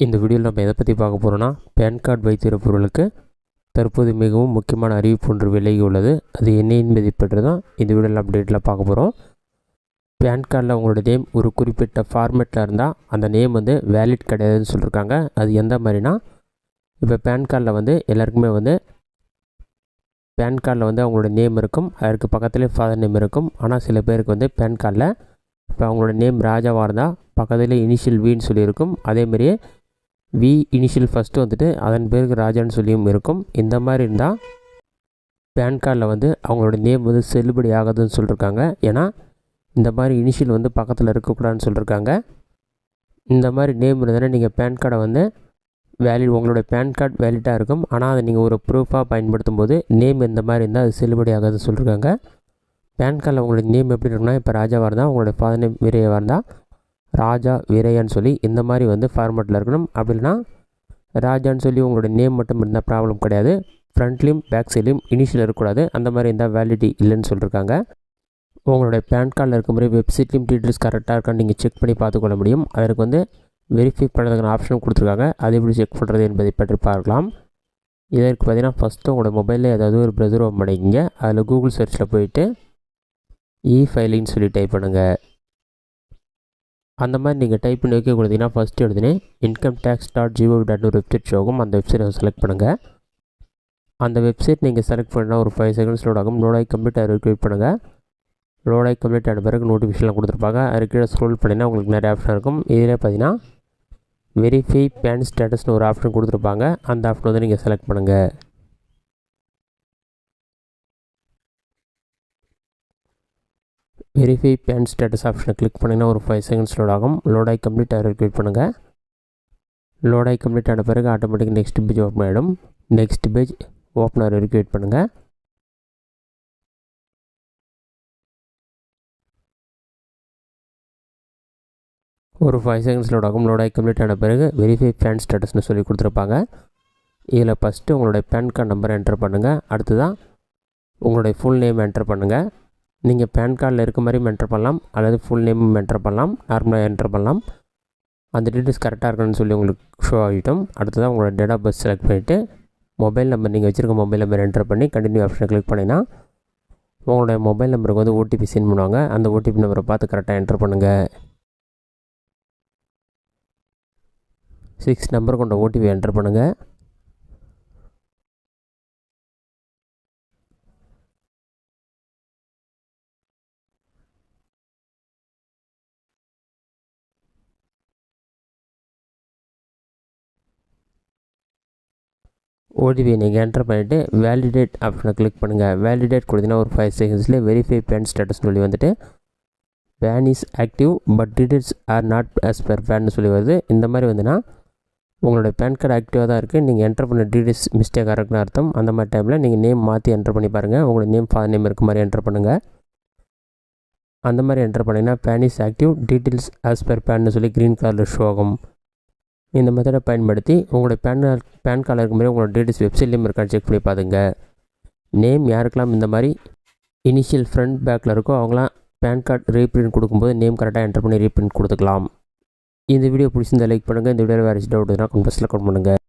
இந்த வீடியோவில் நம்ம எதை பற்றி பார்க்க போகிறோன்னா, பேன் கார்டு வைத்திருப்பவர்களுக்கு தற்போது மிகவும் முக்கியமான அறிவிப்பு ஒன்று விலகி உள்ளது. அது என்ன என்பதை பற்றி தான் இந்த வீடியோவில் அப்டேட்டில் பார்க்க போகிறோம். பேன் கார்டில் உங்களோட நேம் ஒரு குறிப்பிட்ட ஃபார்மேட்டில் இருந்தால் அந்த நேம் வேலிட் கிடையாதுன்னு சொல்லியிருக்காங்க. அது எந்த மாதிரினா, இப்போ பேன் கார்டில் எல்லாருக்குமே பேன் கார்டில் அவங்களோட நேம் இருக்கும், அதற்கு பக்கத்துலேயே ஃபாதர் நேம் இருக்கும். ஆனால் சில பேருக்கு பேன் கார்டில் இப்போ அவங்களோட நேம் ராஜாவாக இருந்தால் பக்கத்துலேயே இனிஷியல் வின்னு சொல்லியிருக்கும். அதேமாதிரியே வி இனிஷியல் ஃபஸ்ட்டு அதன் பேருக்கு ராஜான்னு சொல்லியும் இருக்கும். இந்த மாதிரி இருந்தால் பேன் கார்டில் அவங்களோட நேம் செல்லுபடி ஆகாதுன்னு சொல்லியிருக்காங்க. ஏன்னா இந்த மாதிரி இனிஷியல் பக்கத்தில் இருக்கக்கூடாதுன்னு சொல்லியிருக்காங்க. இந்த மாதிரி நேம் இருந்ததுன்னா நீங்கள் பேன் கார்டை வேலிட், உங்களோட பேன் கார்டு வேலிட்டாக இருக்கும். ஆனால் அதை நீங்கள் ஒரு ப்ரூஃபாக பயன்படுத்தும் போது நேம் இந்த மாதிரி இருந்தால் அது செல்லுபடி ஆகாதுன்னு சொல்லியிருக்காங்க. பேன் கார்டில் உங்களோட நேம் எப்படி இருக்குன்னா, இப்போ ராஜாவாக இருந்தால் உங்களோட ஃபாதர் நேம் வீரையாவாக இருந்தால் ராஜா வீரையான்னு சொல்லி இந்த மாதிரி ஃபார்மேட்டில் இருக்கணும். அப்படின்னா ராஜான்னு சொல்லி உங்களோட நேம் மட்டும் இருந்தால் ப்ராப்ளம் கிடையாது. ஃப்ரண்ட்லேயும் பேக் சைட்லேயும் இனிஷியல் இருக்கக்கூடாது. அந்த மாதிரி இருந்தால் வேலிடிட்டி இல்லைன்னு சொல்லியிருக்காங்க. உங்களுடைய பேன் கார்டில் இருக்க மாதிரி வெப்சைட்லேயும் டீட்டெயில்ஸ் கரெக்டாக இருக்கான்னு நீங்கள் செக் பண்ணி பார்த்துக்கொள்ள முடியும். அதற்கு வெரிஃபை பண்ணுறதுக்கான ஆப்ஷன் கொடுத்துருக்காங்க. அது எப்படி செக் பண்ணுறது என்பதை பற்றி பார்க்கலாம். இதற்கு பார்த்தீங்கன்னா ஃபஸ்ட்டு உங்களோட மொபைலில் ஏதாவது ஒரு ப்ரௌசர் ஓப்பன் பண்ணிக்கிங்க. அதில் கூகுள் சர்ச்சில் போயிட்டு இ-ஃபைலிங்னு சொல்லி டைப் பண்ணுங்கள். அந்த மாதிரி நீங்கள் டைப் பண்ணி வைக்க கொடுத்தீங்கன்னா ஃபஸ்ட்டு எடுத்துனே incometax.gov.in ஒரு வெப்சைட் ஷோகும். அந்த வெப்சைட்டை செலக்ட் பண்ணுங்கள். அந்த வெப்சைட் நீங்கள் செலக்ட் பண்ணால் ஒரு 5 செகண்ட்ஸ் லோட் ஆகும். லோடாகி கம்ப்ளீட் அதை கிளிக் பண்ணுங்கள். லோடாகி கம்ப்ளீட் ஆன பிறகு நோட்டிஃபிகேஷன்லாம் கொடுத்துருப்பாங்க. அது கீழே ஸ்க்ரோல் பண்ணிங்கன்னா உங்களுக்கு நிறைய ஆப்ஷன் இருக்கும். இதில் பார்த்தீங்கன்னா வெரிஃபை பேன் ஸ்டேட்டஸ்னு ஒரு ஆப்ஷன் கொடுத்துருப்பாங்க. அந்த ஆப்ஷன் நீங்கள் செலக்ட் பண்ணுங்கள். வெரிஃபை பேன் ஸ்டேட்டஸ் ஆப்ஷனை கிளிக் பண்ணிங்கன்னா ஒரு 5 செகண்ட்ஸ் லோட் ஆகும். லோடாகி கம்ப்ளீட் ஆகிற கிளிக் பண்ணுங்கள். லோடாகி கம்ப்ளீட் ஆன பிறகு ஆட்டோமேட்டிக் நெக்ஸ்ட் பேஜ் ஓப்பன் ஆகிடும். நெக்ஸ்ட் பேஜ் ஓப்பன் ஆகிற வரைக்கும் வெயிட் பண்ணுங்கள். ஒரு 5 செகண்ட்ஸ் லோட் ஆகும். லோடாகி கம்ப்ளீட் ஆன பிறகு வெரிஃபை பேன் ஸ்டேட்டஸ்னு சொல்லி கொடுத்துருப்பாங்க. இதில் ஃபஸ்ட்டு உங்களுடைய பேன் கார்டு நம்பரை என்டர் பண்ணுங்கள். அடுத்ததான் உங்களுடைய ஃபுல் நேம் என்டர் பண்ணுங்கள். நீங்கள் பேன் கார்டில் இருக்க மாதிரியும் என்டர் பண்ணலாம், அல்லது ஃபுல் நேமும் என்டர் பண்ணலாம், நார்மலாக என்டர் பண்ணலாம். அந்த டீட்டெயில்ஸ் கரெக்டாக இருக்கணும்னு சொல்லி உங்களுக்கு ஷோ ஆகிட்டோம். அடுத்ததான் உங்களோட டேட் ஆஃப் பர்த் செலக்ட் பண்ணிவிட்டு மொபைல் நம்பர், நீங்கள் வச்சுருக்க மொபைல் நம்பர் என்டர் பண்ணி கண்டினியூ ஆப்ஷனை கிளிக் பண்ணிங்கன்னா உங்களுடைய மொபைல் நம்பருக்கு ஓடிபி சென்ட் பண்ணுவாங்க. அந்த ஓடிபி நம்பரை பார்த்து கரெக்டாக என்டர் பண்ணுங்கள். 6 நம்பர் கொண்ட ஓடிபி என்டர் பண்ணுங்கள். ஓடிபி நீங்கள் என்டர் பண்ணிவிட்டு வேலிடேட் ஆப்ஷனை கிளிக் பண்ணுங்கள். வேலிடேட் கொடுத்தீங்கன்னா ஒரு 5 செகண்ட்ஸ்லேயே வெரிஃபை பேன் ஸ்டேட்டஸ் சொல்லி PAN is active but details are not as per பேன்னு சொல்லி வருது. இந்த மாதிரி உங்களோட பேன் கார்டு ஆக்டிவாக தான் இருக்குது, நீங்கள் என்டர் பண்ண டீட்டெயில்ஸ் மிஸ்டேக்காக இருக்குன்னு அர்த்தம். அந்த மாதிரி டைமில் நீங்கள் நேம் மாற்றி என்டர் பண்ணி பாருங்கள். உங்களோட நேம் ஃபாதர் நேம் இருக்க மாதிரி என்டர் பண்ணுங்கள். அந்த மாதிரி என்டர் பண்ணிங்கன்னா PAN is active details as per பேன்னு சொல்லி க்ரீன் கலரில் ஷோ ஆகும். இந்த மெத்தடை பயன்படுத்தி உங்களோட பேன் கார்டில் இருக்க மாதிரி உங்களோட டீட்டெயில்ஸ் வெப்சைட்லேயும் இருக்கான்னு செக் பண்ணி பார்த்துங்க. நேம் யாருக்கெல்லாம் இந்த மாதிரி இனிஷியல் ஃப்ரண்ட் பேக்கில் இருக்கோ அவங்களாம் பேன் கார்டு ரீப்ரிண்ட் கொடுக்கும்போது நேம் கரெக்டாக என்டர் பண்ணி ரீப்ரிண்ட் கொடுத்துக்கலாம். இந்த வீடியோ பிடிச்சிருந்தா லைக் பண்ணுங்கள். இந்த வீடியோவில் வேறு டவுட் இருந்தால் கமெண்ட் பாக்ஸில் கமெண்ட் பண்ணுங்கள்.